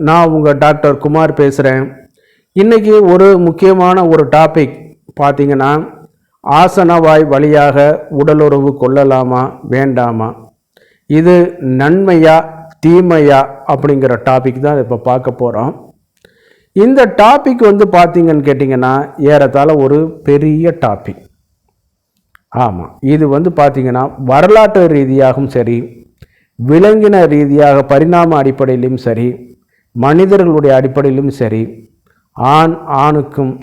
நான் உங்கள் டாக்டர் குமார் பேசுகிறேன். இன்றைக்கி ஒரு முக்கியமான ஒரு டாபிக் பார்த்தீங்கன்னா, ஆசனவாய் வழியாக உடலுறவு கொள்ளலாமா வேண்டாமா, இது நன்மையா தீமையா அப்படிங்கிற டாபிக் தான் இப்போ பார்க்க போகிறோம். இந்த டாபிக் பார்த்தீங்கன்னு கேட்டிங்கன்னா ஏறத்தாழ ஒரு பெரிய டாபிக். ஆமாம், இது பார்த்தீங்கன்னா வரலாற்று ரீதியாகவும் சரி, விலங்கின ரீதியாக பரிணாம அடிப்படையிலும் சரி, மனிதர்களுடைய அடிப்படையிலும் சரி, ஆண் ஆணுக்கும்,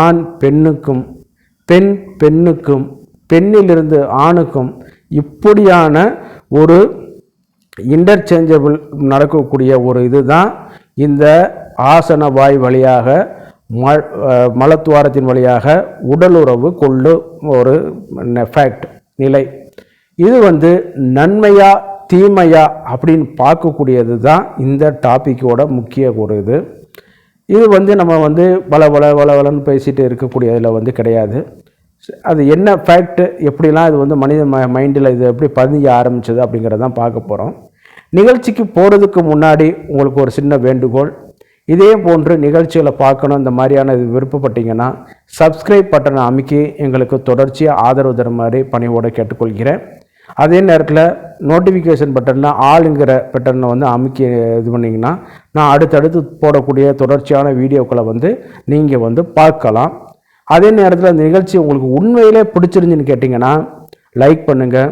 ஆண் பெண்ணுக்கும், பெண் பெண்ணுக்கும், பெண்ணிலிருந்து ஆணுக்கும் இப்படியான ஒரு இன்டர்சேஞ்சபிள் நடக்கக்கூடிய ஒரு இதுதான் இந்த ஆசன வாய் வழியாக மலத்துவாரத்தின் வழியாக உடலுறவு கொள்ளும் ஒரு ஃபேக்ட் நிலை. இது நன்மையா தீமையா அப்படின்னு பார்க்கக்கூடியது தான் இந்த டாப்பிக்கோட முக்கிய ஒரு இது நம்ம வளன்னு பேசிட்டு இருக்கக்கூடியதில் கிடையாது. அது என்ன ஃபேக்ட், எப்படிலாம் இது மனித மைண்டில் இது எப்படி பதிய ஆரம்பிச்சது அப்படிங்கிறதான் பார்க்க போகிறோம். நிகழ்ச்சிக்கு போகிறதுக்கு முன்னாடி உங்களுக்கு ஒரு சின்ன வேண்டுகோள், இதே போன்று நிகழ்ச்சிகளை பார்க்கணும் இந்த மாதிரியான இது விருப்பப்பட்டீங்கன்னா சப்ஸ்கிரைப் பட்டனை அமைக்கி எங்களுக்கு தொடர்ச்சியாக ஆதரவு தருமாறு பணியோடு கேட்டுக்கொள்கிறேன். அதே நேரத்தில் நோட்டிஃபிகேஷன் பட்டனில் ஆளுங்கிற பட்டனை அமைக்கி இது பண்ணிங்கன்னா நான் அடுத்தடுத்து போடக்கூடிய தொடர்ச்சியான வீடியோக்களை நீங்கள் பார்க்கலாம். அதே நேரத்தில் அந்த நிகழ்ச்சி உங்களுக்கு உண்மையிலே பிடிச்சிருந்துன்னு கேட்டிங்கன்னா லைக் பண்ணுங்கள்.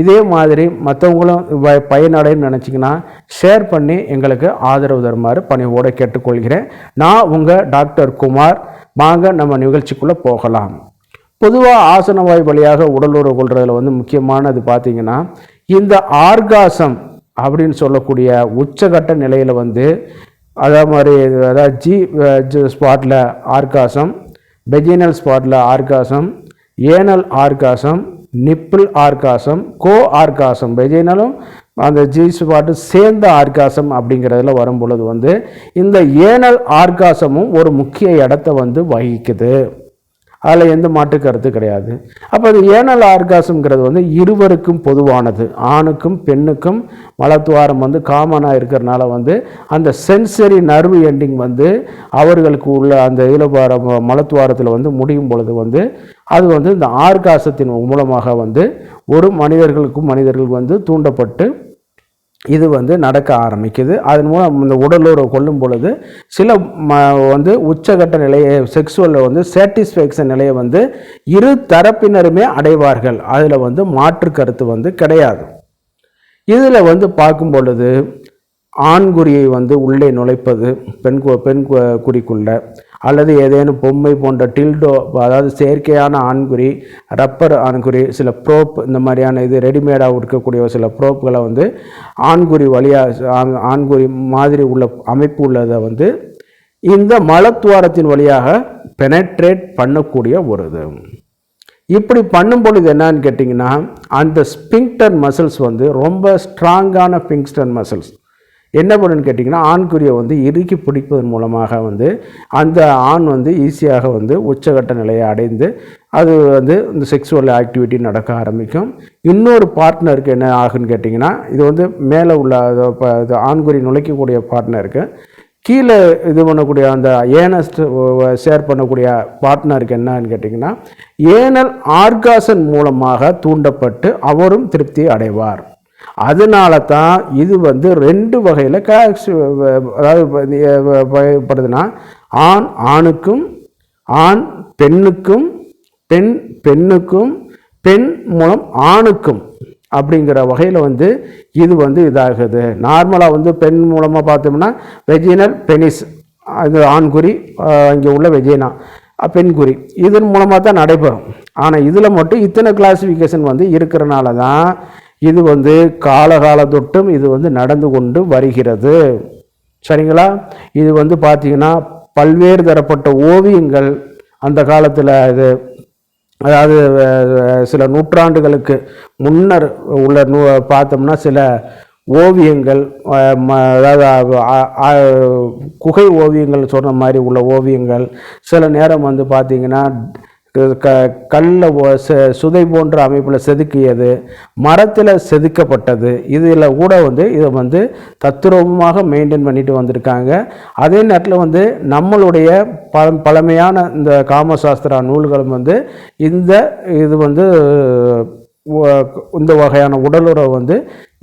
இதே மாதிரி மற்றவங்களும் பயனடைன்னு நினச்சிங்கன்னா ஷேர் பண்ணி எங்களுக்கு ஆதரவு தருமாறு பணியோடு கேட்டுக்கொள்கிறேன். நான் உங்கள் டாக்டர் குமார். வாங்க நம்ம நிகழ்ச்சிக்குள்ளே போகலாம். பொதுவாக ஆசனவாய் வழியாக உடலுறவு கொள்றதுல முக்கியமானது பார்த்தீங்கன்னா இந்த ஆர்காசம் அப்படின்னு சொல்லக்கூடிய உச்சகட்ட நிலையில் அதே மாதிரி அதாவது ஸ்பாட்டில் ஆர்காசம், வெஜினல் ஸ்பாட்டில் orgasm, anal orgasm, nipple orgasm, co orgasm, வெஜினலும் அந்த ஸ்பாட்டு சேர்ந்த ஆர்காசம் அப்படிங்கிறதுல வரும் பொழுது இந்த ஏனல் ஆர்காசமும் ஒரு முக்கிய இடத்த வகிக்குது. அதில் எந்த மாற்று கருத்து கிடையாது. அப்போ அது ஏனல் ஆர்காசம்ங்கிறது இருவருக்கும் பொதுவானது. ஆணுக்கும் பெண்ணுக்கும் மலத்துவாரம் காமனாக இருக்கிறனால அந்த சென்சரி நர்வு எண்டிங் அவர்களுக்கு உள்ள அந்த இலபார மலத்துவாரத்தில் முடியும் பொழுது அது இந்த ஆர்காசத்தின் மூலமாக ஒரு மனிதர்கள் தூண்டப்பட்டு இது நடக்க ஆரம்பிக்குது. அதன் மூலம் இந்த உடலுறவு கொள்ளும் பொழுது சில உச்சகட்ட நிலையை செக்ஸுவலில் சாட்டிஸ்ஃபேக்ஷன் நிலையை இரு தரப்பினருமே அடைவார்கள். அதில் மாற்று கருத்து கிடையாது. இதில் பார்க்கும் பொழுது ஆண்குறியை உள்ளே நுழைப்பது பெண் குறிக்குள்ள, அல்லது ஏதேனும் பொம்மை போன்ற டில்டோ, அதாவது செயற்கையான ஆண்குறி, ரப்பர் ஆண்குறி, சில ப்ரோப், இந்த மாதிரியான இது ரெடிமேடாக இருக்கக்கூடிய சில ப்ரோப்களை ஆண்குறி வழியாக ஆண்குறி மாதிரி உள்ள அமைப்பு உள்ளதை இந்த மலத்துவாரத்தின் வழியாக பெனட்ரேட் பண்ணக்கூடிய ஒரு இது. இப்படி பண்ணும் பொழுது என்னன்னு கேட்டிங்கன்னா அந்த ஸ்பிங்க்டர் மசில்ஸ் ரொம்ப ஸ்ட்ராங்கான ஸ்பிங்க்டர் மசில்ஸ் என்ன பண்ணுன்னு கேட்டிங்கன்னா ஆண்குறியை இறுக்கி பிடிப்பதன் மூலமாக அந்த ஆண் ஈஸியாக உச்சகட்ட நிலையை அடைந்து அது இந்த செக்ஸுவல் ஆக்டிவிட்டி நடக்க ஆரம்பிக்கும். இன்னொரு பார்ட்னருக்கு என்ன ஆகுன்னு கேட்டிங்கன்னா இது மேலே உள்ள ஆண்குறி நுழைக்கக்கூடிய பார்ட்னருக்கு கீழே இது பண்ணக்கூடிய அந்த ஏனஸ்ட் ஷேர் பண்ணக்கூடிய பார்ட்னருக்கு என்னன்னு கேட்டிங்கன்னா ஏனல் ஆர்காசன் மூலமாக தூண்டப்பட்டு அவரும் திருப்தி அடைவார். அதனால தான் இது ரெண்டு வகையில் அதாவது பயப்படுதுன்னா ஆண் ஆணுக்கும், ஆண் பெண்ணுக்கும், பெண் பெண்ணுக்கும், பெண் மூலம் ஆணுக்கும் அப்படிங்கிற வகையில் இது இதாகுது. நார்மலாக பெண் மூலமாக பார்த்தோம்னா வெஜினல் பெனிஸ், அது ஆண்குறி, இங்கே உள்ள வெஜினா பெண்குறி, இதன் மூலமாக தான் நடைபெறும். ஆனால் இதில் மட்டும் இத்தனை கிளாசிஃபிகேஷன் இருக்கிறனால தான் இது காலகால தொட்டும் இது நடந்து கொண்டு வருகிறது. சரிங்களா? இது பார்த்தீங்கன்னா பல்வேறு தரப்பட்ட ஓவியங்கள் அந்த காலத்தில் இது, அதாவது சில நூற்றாண்டுகளுக்கு முன்னர் உள்ள பார்த்தோம்னா சில ஓவியங்கள், அதாவது குகை ஓவியங்கள் சொன்ன மாதிரி உள்ள ஓவியங்கள், சில நேரம் பார்த்திங்கன்னா கல்லில் சுதை போன்ற அமைப்பில் செதுக்கியது, மரத்தில் செதுக்கப்பட்டது, இதில் கூட வந்து இதை வந்து தத்துரூபமாக மெயின்டைன் பண்ணிட்டு வந்திருக்காங்க. அதே நேரத்தில் வந்து நம்மளுடைய பழமையான இந்த காமசாஸ்திரா நூல்களும் வந்து இது வந்து இந்த வகையான உடலுறவு வந்து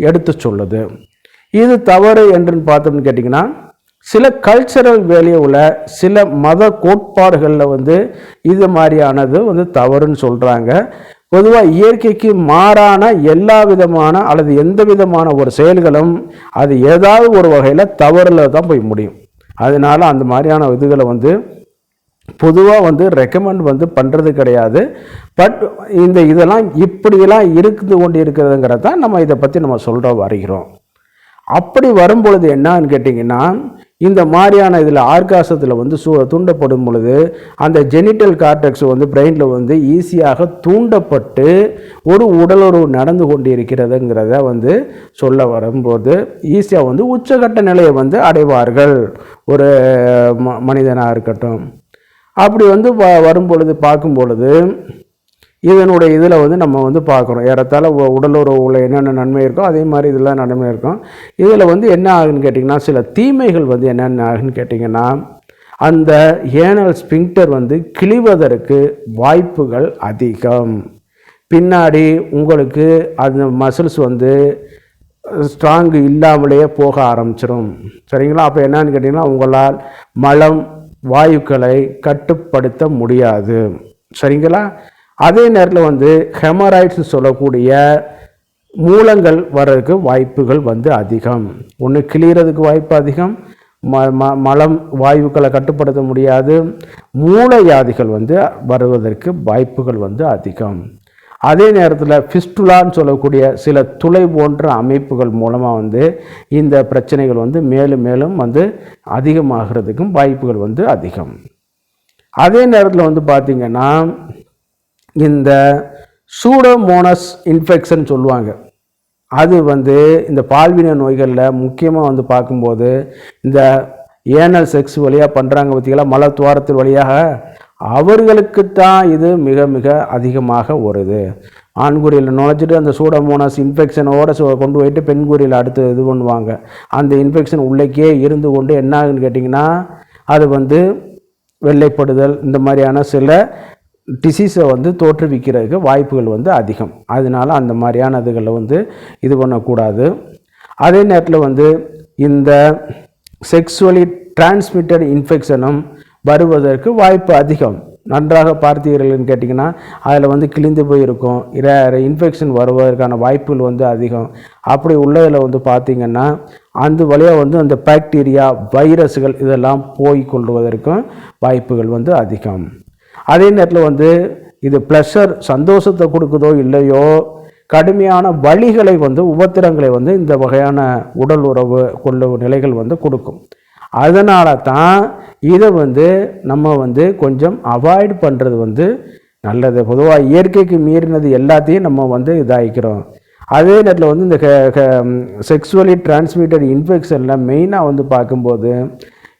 எடுத்து சொல்லுது. இது தவறு என்று பார்த்தோம்னு கேட்டிங்கன்னா, சில கல்ச்சரல் வேல்யூவில் சில மத கோட்பாடுகளில் வந்து இது மாதிரியானது வந்து தவறுன்னு சொல்கிறாங்க. பொதுவாக இயற்கைக்கு மாறான எல்லா விதமான அல்லது எந்த விதமான ஒரு செயல்களும் அது ஏதாவது ஒரு வகையில் தவறில் தான் போய் முடியும். அதனால அந்த மாதிரியான இதுகளை வந்து பொதுவாக வந்து ரெக்கமெண்ட் வந்து பண்ணுறது கிடையாது. பட் இதெல்லாம் இப்படியெல்லாம் இருந்து கொண்டு இருக்கிறதுங்கிறது தான் நம்ம இதை பற்றி நம்ம சொல்கிற வருகிறோம். அப்படி வரும்பொழுது என்னான்னு கேட்டிங்கன்னா, இந்த மாதிரியான இதில் ஆர்காசத்தில் வந்து தூண்டப்படும் பொழுது அந்த ஜெனிட்டல் கார்டெக்ஸ் வந்து பிரெயினில் வந்து ஈஸியாக தூண்டப்பட்டு ஒரு உடலுறவு நடந்து கொண்டு இருக்கிறதுங்கிறத வந்து சொல்ல வரும்போது ஈஸியாக வந்து உச்சகட்ட நிலையை வந்து அடைவார்கள் ஒரு மனிதனாக இருக்கட்டும். அப்படி வந்து வரும்பொழுது பார்க்கும் பொழுது இதனுடைய இதில் வந்து நம்ம வந்து பார்க்குறோம், ஏறத்தாழ உடலுறவுல என்னென்ன நன்மை இருக்கோ அதே மாதிரி இதெல்லாம் நன்மை இருக்கும். இதில் வந்து என்ன ஆகுன்னு கேட்டிங்கன்னா, சில தீமைகள் வந்து என்னென்ன ஆகுன்னு கேட்டிங்கன்னா, அந்த ஏனல் ஸ்பிங்க்டர் வந்து கிழிவதற்கு வாய்ப்புகள் அதிகம். பின்னாடி உங்களுக்கு அந்த மசில்ஸ் வந்து ஸ்ட்ராங்கு இல்லாமலேயே போக ஆரம்பிச்சிடும். சரிங்களா? அப்போ என்னன்னு கேட்டிங்கன்னா, உங்களால் மலம் வாயுக்களை கட்டுப்படுத்த முடியாது. சரிங்களா? அதே நேரத்தில் வந்து ஹெமராய்ட்ஸ் சொல்லக்கூடிய மூலங்கள் வர்றதுக்கு வாய்ப்புகள் வந்து அதிகம். ஒன்று கிளியறதுக்கு வாய்ப்பு அதிகம், மலம் வாயுக்களை கட்டுப்படுத்த முடியாது, மூளை வியாதிகள் வந்து வருவதற்கு வாய்ப்புகள் வந்து அதிகம். அதே நேரத்தில் ஃபிஸ்டுலான்னு சொல்லக்கூடிய சில துளை போன்ற அமைப்புகள் மூலமாக வந்து இந்த பிரச்சனைகள் வந்து மேலும் மேலும் வந்து அதிகமாகிறதுக்கும் வாய்ப்புகள் வந்து அதிகம். அதே நேரத்தில் வந்து பார்த்திங்கன்னா, இந்த சூடோமோனஸ் இன்ஃபெக்ஷன் சொல்லுவாங்க. அது வந்து இந்த பால்வினை நோய்களில் முக்கியமாக வந்து பார்க்கும்போது இந்த ஏனல் செக்ஸ் வழியாக பண்ணுறாங்க பார்த்திங்களா, மலத்துவாரத்தின் வழியாக, அவர்களுக்குத்தான் இது மிக மிக அதிகமாக வருது. ஆண்குறியில் நுழைச்சிட்டு அந்த சூடோமோனாஸ் இன்ஃபெக்ஷனோடு கொண்டு போயிட்டு பெண்குறியில் அடுத்து இது பண்ணுவாங்க. அந்த இன்ஃபெக்ஷன் உள்ளேக்கே இருந்து கொண்டு என்ன ஆகுன்னு கேட்டிங்கன்னா, அது வந்து வெள்ளைப்படுதல் இந்த மாதிரியான சில டிசீஸை வந்து தோற்றுவிக்கிறதுக்கு வாய்ப்புகள் வந்து அதிகம். அதனால அந்த மாதிரியான இதுகளை வந்து இது பண்ணக்கூடாது. அதே நேரத்தில் வந்து இந்த செக்ஸுவலி டிரான்ஸ்மிட்டட் இன்ஃபெக்ஷனும் வருவதற்கு வாய்ப்பு அதிகம். நன்றாக பார்த்தீர்கள்னு கேட்டிங்கன்னா, அதில் வந்து கிழிந்து போயிருக்கும், இன்ஃபெக்ஷன் வருவதற்கான வாய்ப்புகள் வந்து அதிகம். அப்படி உள்ளதில் வந்து பார்த்திங்கன்னா, அந்த வழியாக வந்து அந்த பாக்டீரியா வைரஸ்கள் இதெல்லாம் போய் கொள்வதற்கும் வாய்ப்புகள் வந்து அதிகம். அதே நேரத்தில் வந்து இது ப்ளஷர் சந்தோஷத்தை கொடுக்குதோ இல்லையோ, கடுமையான வலிகளை வந்து உபத்திரங்களை வந்து இந்த வகையான உடல் உறவு கொள்ள நிலைகள் வந்து கொடுக்கும். அதனால தான் இதை வந்து நம்ம வந்து கொஞ்சம் அவாய்ட் பண்ணுறது வந்து நல்லது. பொதுவாக இயற்கைக்கு மீறினது எல்லாத்தையும் நம்ம வந்து இதாகிக்கிறோம். அதே நேரத்தில் வந்து இந்த செக்ஸுவலி டிரான்ஸ்மிட்டட் இன்ஃபெக்ஷனில் மெயினாக வந்து பார்க்கும்போது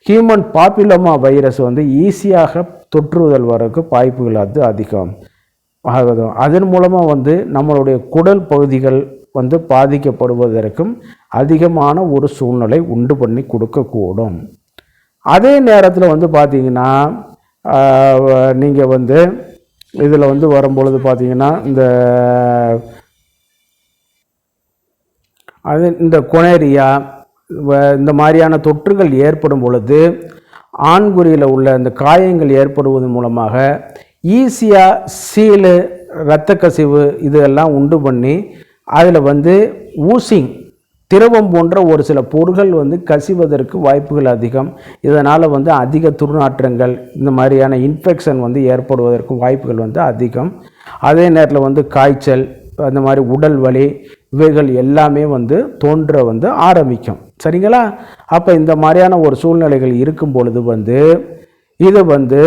ஹியூமன் பாப்புலோமா வைரஸ் வந்து ஈஸியாக தொற்றுதல் வரக்கு வாய்ப்புகள் அது அதிகம் ஆகுதும். அதன் மூலமாக வந்து நம்மளுடைய குடல் பகுதிகள் வந்து பாதிக்கப்படுவதற்கும் அதிகமான ஒரு சூழ்நிலை உண்டு பண்ணி கொடுக்கக்கூடும். அதே நேரத்தில் வந்து பார்த்திங்கன்னா, நீங்கள் வந்து இதில் வந்து வரும்பொழுது பார்த்திங்கன்னா, இந்த கொனேரியா இந்த மாதிரியான தொற்றுகள் ஏற்படும் பொழுது ஆண்குறியில் உள்ள இந்த காயங்கள் ஏற்படுவதன் மூலமாக ஈஸியாக சீழு, இரத்த கசிவு இதெல்லாம் உண்டு பண்ணி அதில் வந்து ஊசிங் திரவம் போன்ற ஒரு சில பொருட்கள் வந்து கசிவதற்கு வாய்ப்புகள் அதிகம். இதனால் வந்து அதிக துர்நாற்றங்கள் இந்த மாதிரியான இன்ஃபெக்ஷன் வந்து ஏற்படுவதற்கு வாய்ப்புகள் வந்து அதிகம். அதே நேரத்தில் வந்து காய்ச்சல், அந்த மாதிரி உடல் வலி இவைகள் எல்லாமே வந்து தோன்ற வந்து ஆரம்பிக்கும். சரிங்களா? அப்போ இந்த மாதிரியான ஒரு சூழ்நிலைகள் இருக்கும் பொழுது வந்து இதை வந்து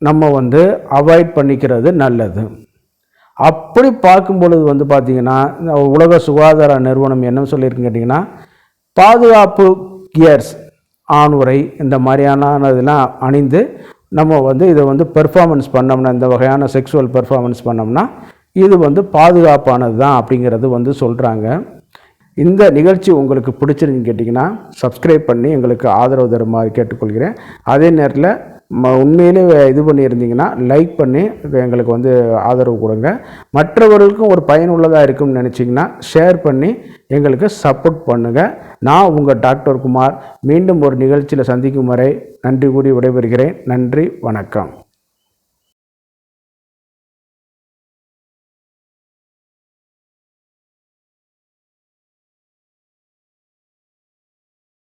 நம்ம வந்து அவாய்ட் பண்ணிக்கிறது நல்லது. அப்படி பார்க்கும் பொழுது வந்து பார்த்திங்கன்னா, உலக சுகாதார நிறுவனம் என்ன சொல்லியிருக்குன்னு கேட்டிங்கன்னா, பாதுகாப்பு கியர்ஸ் ஆணுரை இந்த மாதிரியான இதெல்லாம் அணிந்து நம்ம வந்து இதை வந்து பெர்ஃபார்மன்ஸ் பண்ணோம்னா, இந்த வகையான செக்ஸுவல் பெர்ஃபார்மன்ஸ் பண்ணோம்னா இது வந்து பாதுகாப்பானது தான் அப்படிங்கிறது வந்து சொல்கிறாங்க. இந்த நிகழ்ச்சி உங்களுக்கு பிடிச்சிருந்துன்னு கேட்டிங்கன்னா சப்ஸ்கிரைப் பண்ணி எங்களுக்கு ஆதரவு தருமாறு கேட்டுக்கொள்கிறேன். அதே நேரத்தில் உண்மையிலே இது பண்ணியிருந்தீங்கன்னா லைக் பண்ணி எங்களுக்கு வந்து ஆதரவு கொடுங்க. மற்றவர்களுக்கும் ஒரு பயனுள்ளதாக இருக்கும்னு நினச்சிங்கன்னா ஷேர் பண்ணி எங்களுக்கு சப்போர்ட் பண்ணுங்கள். நான் உங்கள் டாக்டர் குமார். மீண்டும் ஒரு நிகழ்ச்சியில் சந்திக்கும் வரை நன்றி கூறி விடைபெறுகிறேன். நன்றி, வணக்கம்.